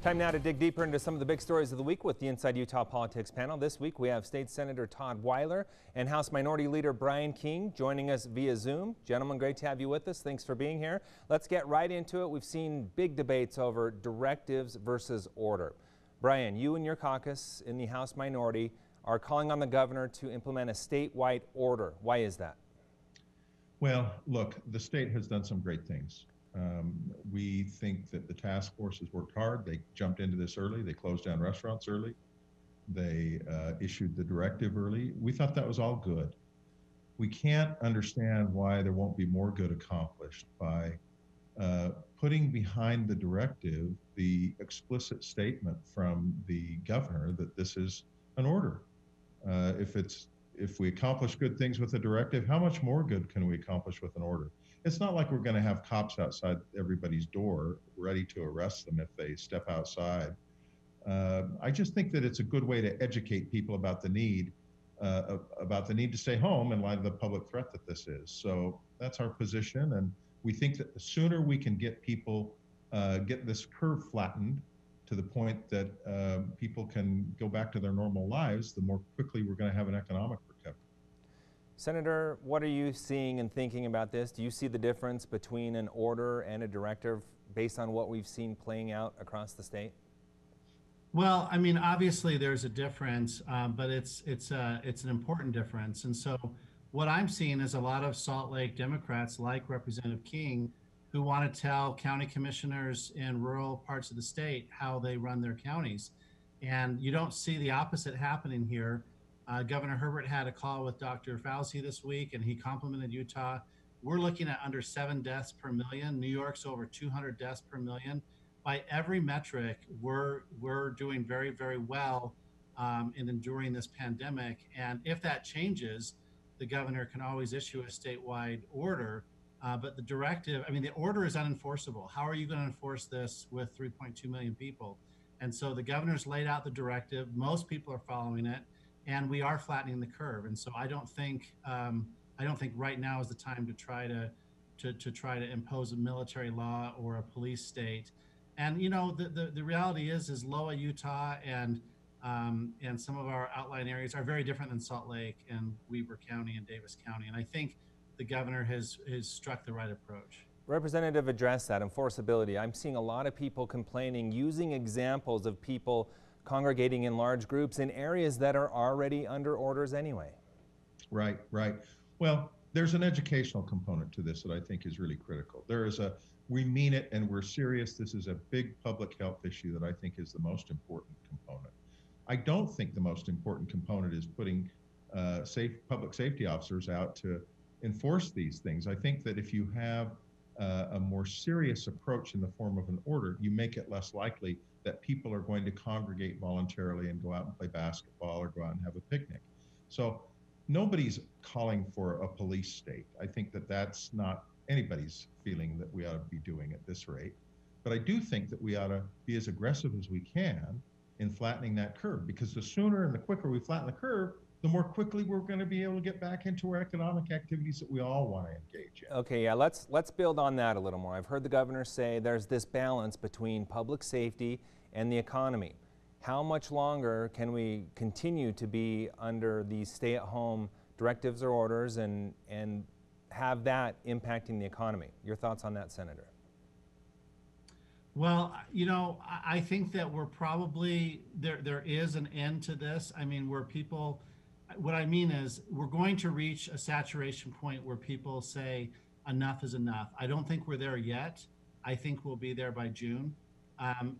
Time now to dig deeper into some of the big stories of the week with the Inside Utah Politics panel. This week we have State Senator Todd Weiler and House Minority Leader Brian King joining us via Zoom. Gentlemen, great to have you with us. Thanks for being here. Let's get right into it. We've seen big debates over directives versus order. Brian, you and your caucus in the House Minority are calling on the governor to implement a statewide order. Why is that? Well, look, the state has done some great things. We think that the task force has worked hard. They jumped into this early. They closed down restaurants early. They issued the directive early. We thought that was all good. We can't understand why there won't be more good accomplished by putting behind the directive the explicit statement from the governor that this is an order. If we accomplish good things with a directive, how much more good can we accomplish with an order? It's not like we're going to have cops outside everybody's door ready to arrest them if they step outside. I just think that it's a good way to educate people about the need to stay home in light of the public threat that this is. So that's our position, and we think that the sooner we can get people get this curve flattened to the point that people can go back to their normal lives, the more quickly we're going to have an economic recovery. Senator, what are you seeing and thinking about this? Do you see the difference between an order and a directive based on what we've seen playing out across the state? Well, I mean, obviously there's a difference, but it's an important difference. And so what I'm seeing is a lot of Salt Lake Democrats like Representative King who want to tell county commissioners in rural parts of the state how they run their counties. And you don't see the opposite happening here. Governor Herbert had a call with Dr. Fauci this week, and he complimented Utah. We're looking at under 7 deaths per million. New York's over 200 deaths per million. By every metric, we're doing very, very well in enduring this pandemic. And if that changes, the governor can always issue a statewide order. But the directive, I mean, the order is unenforceable. How are you going to enforce this with 3.2 million people? And so the governor's laid out the directive. Most people are following it, and we are flattening the curve. And so I don't think right now is the time to try to impose a military law or a police state. And you know, the reality is Loa, Utah, and some of our outlying areas are very different than Salt Lake and Weber County and Davis County. And I think the governor has struck the right approach. Representative, address that enforceability. I'm seeing a lot of people complaining, using examples of people congregating in large groups in areas that are already under orders anyway. Right. Well, there's an educational component to this that I think is really critical. We mean it and we're serious. This is a big public health issue that I think is the most important component. I don't think the most important component is putting public safety officers out to enforce these things. I think that if you have a more serious approach in the form of an order, you make it less likely that people are going to congregate voluntarily and go out and play basketball or go out and have a picnic. So nobody's calling for a police state. I think that that's not anybody's feeling that we ought to be doing at this rate. But I do think that we ought to be as aggressive as we can in flattening that curve, because the sooner and the quicker we flatten the curve, the more quickly we're going to be able to get back into our economic activities that we all want to engage in. Okay, yeah, let's build on that a little more. I've heard the governor say there's this balance between public safety and the economy. How much longer can we continue to be under these stay-at-home directives or orders and have that impacting the economy? Your thoughts on that, Senator? Well, you know, I think that we're probably, there is an end to this. I mean, what I mean is we're going to reach a saturation point where people say enough is enough. I don't think we're there yet. I think we'll be there by June.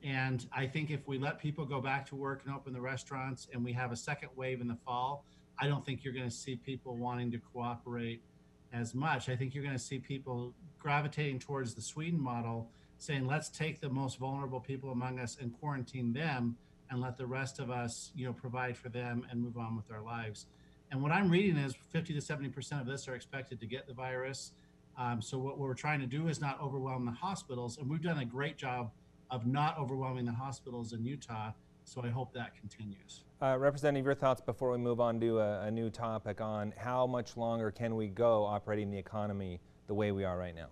And I think if we let people go back to work and open the restaurants and we have a second wave in the fall, I don't think you're going to see people wanting to cooperate as much. I think you're going to see people gravitating towards the Sweden model, saying, let's take the most vulnerable people among us and quarantine them and let the rest of us, you know, provide for them and move on with our lives. And what I'm reading is 50 to 70% of this are expected to get the virus. So what we're trying to do is not overwhelm the hospitals. And we've done a great job of not overwhelming the hospitals in Utah. So I hope that continues. Representative, your thoughts before we move on to a new topic on how much longer can we go operating the economy the way we are right now?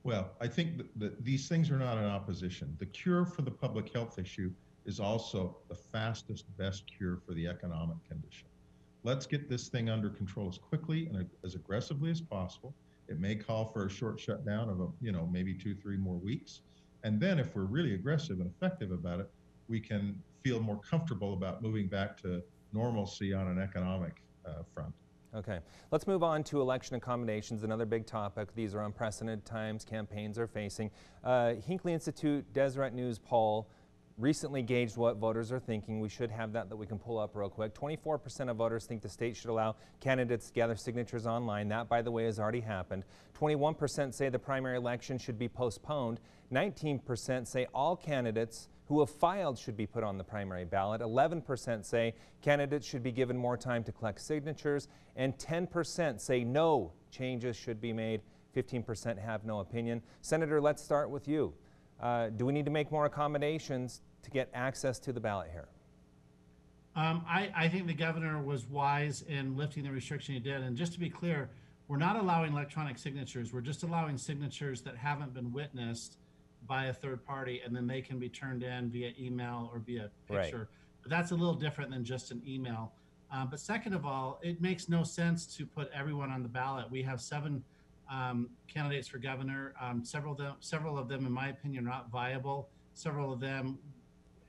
Well, I think that these things are not in opposition. The cure for the public health issue is also the fastest, best cure for the economic condition. Let's get this thing under control as quickly and as aggressively as possible. It may call for a short shutdown of maybe 2, 3 more weeks. And then if we're really aggressive and effective about it, we can feel more comfortable about moving back to normalcy on an economic front. Okay, let's move on to election accommodations, another big topic. These are unprecedented times campaigns are facing. Hinckley Institute Deseret News poll recently gauged what voters are thinking. We should have that we can pull up real quick. 24% of voters think the state should allow candidates to gather signatures online. That, by the way, has already happened. 21% say the primary election should be postponed. 19% say all candidates who have filed should be put on the primary ballot. 11% say candidates should be given more time to collect signatures. And 10% say no changes should be made. 15% have no opinion. Senator, let's start with you. Do we need to make more accommodations to get access to the ballot here? I think the governor was wise in lifting the restriction he did. And just to be clear, we're not allowing electronic signatures. We're just allowing signatures that haven't been witnessed by a third party, and then they can be turned in via email or via picture. Right. But that's a little different than just an email. But second of all, it makes no sense to put everyone on the ballot. We have 7 candidates for governor. Several of them, in my opinion, are not viable. Several of them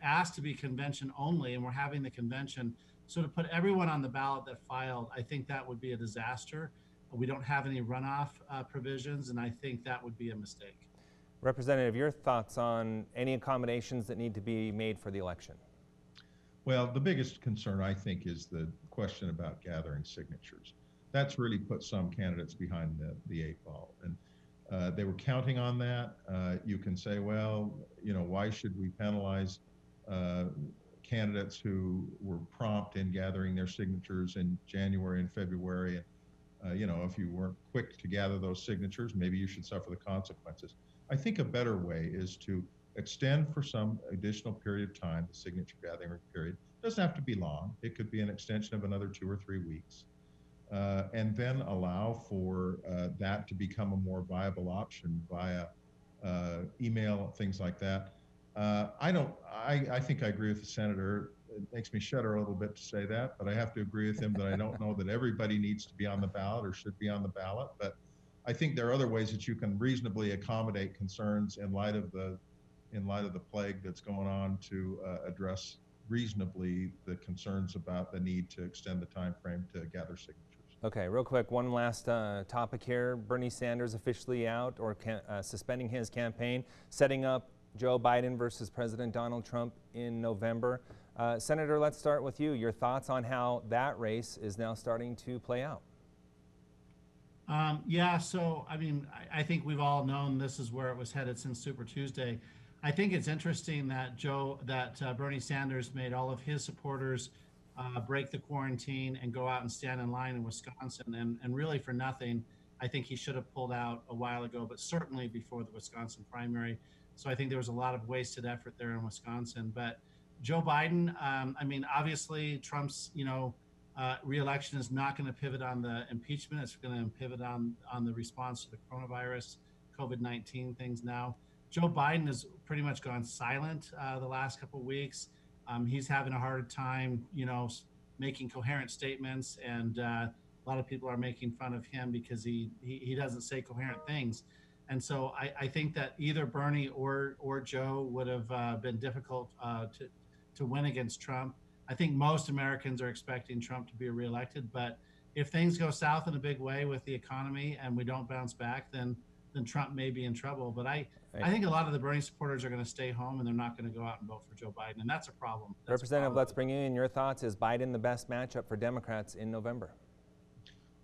asked to be convention only, and we're having the convention. So to put everyone on the ballot that filed, I think that would be a disaster. We don't have any runoff provisions, and I think that would be a mistake. Representative, your thoughts on any accommodations that need to be made for the election? Well, the biggest concern, I think, is the question about gathering signatures. That's really put some candidates behind the 8 ball. And they were counting on that. You can say, well, why should we penalize candidates who were prompt in gathering their signatures in January and February? And, if you weren't quick to gather those signatures, maybe you should suffer the consequences. I think a better way is to extend for some additional period of time the signature gathering period. It doesn't have to be long. It could be an extension of another 2 or 3 weeks. And then allow for that to become a more viable option via email, things like that. I think I agree with the senator. It makes me shudder a little bit to say that, but I have to agree with him that I don't know that everybody needs to be on the ballot or should be on the ballot. But I think there are other ways that you can reasonably accommodate concerns in light of the plague that's going on to address reasonably the concerns about the need to extend the time frame to gather signatures. Okay, real quick, one last topic here. Bernie Sanders officially out or suspending his campaign, setting up Joe Biden versus President Donald Trump in November. Senator, let's start with you. Your thoughts on how that race is now starting to play out? Yeah, so I think we've all known this is where it was headed since Super Tuesday. I think it's interesting that Bernie Sanders made all of his supporters break the quarantine and go out and stand in line in Wisconsin, and really for nothing. I think he should have pulled out a while ago, but certainly before the Wisconsin primary. So I think there was a lot of wasted effort there in Wisconsin. But Joe Biden, obviously Trump's, re-election is not going to pivot on the impeachment. It's going to pivot on the response to the coronavirus, COVID-19 things now. Joe Biden has pretty much gone silent the last couple of weeks. He's having a hard time, making coherent statements, and a lot of people are making fun of him because he doesn't say coherent things. And so I think that either Bernie or Joe would have been difficult to win against Trump. I think most Americans are expecting Trump to be reelected, but if things go south in a big way with the economy and we don't bounce back, then Trump may be in trouble. But I think a lot of the Bernie supporters are going to stay home and they're not going to go out and vote for Joe Biden, and that's a problem. Representative, let's bring you in. Your thoughts. Is Biden the best matchup for Democrats in November?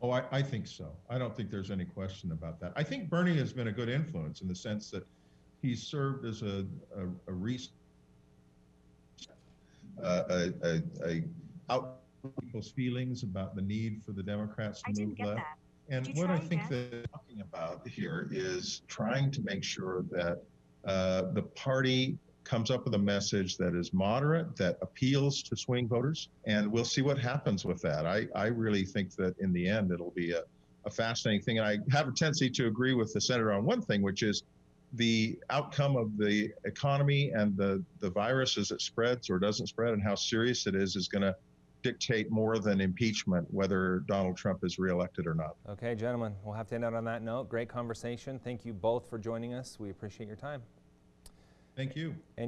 Oh, I think so. I don't think there's any question about that. I think Bernie has been a good influence in the sense that he's served as a out people's feelings about the need for the Democrats to move left. And what I think they're talking about here is trying to make sure that the party comes up with a message that is moderate, that appeals to swing voters, and we'll see what happens with that. I really think that in the end it'll be a fascinating thing. And I have a tendency to agree with the senator on one thing, which is the outcome of the economy and the virus as it spreads or doesn't spread and how serious it is going to dictate more than impeachment whether Donald Trump is reelected or not. Okay, gentlemen, we'll have to end out on that note. Great conversation. Thank you both for joining us. We appreciate your time. Thank you. And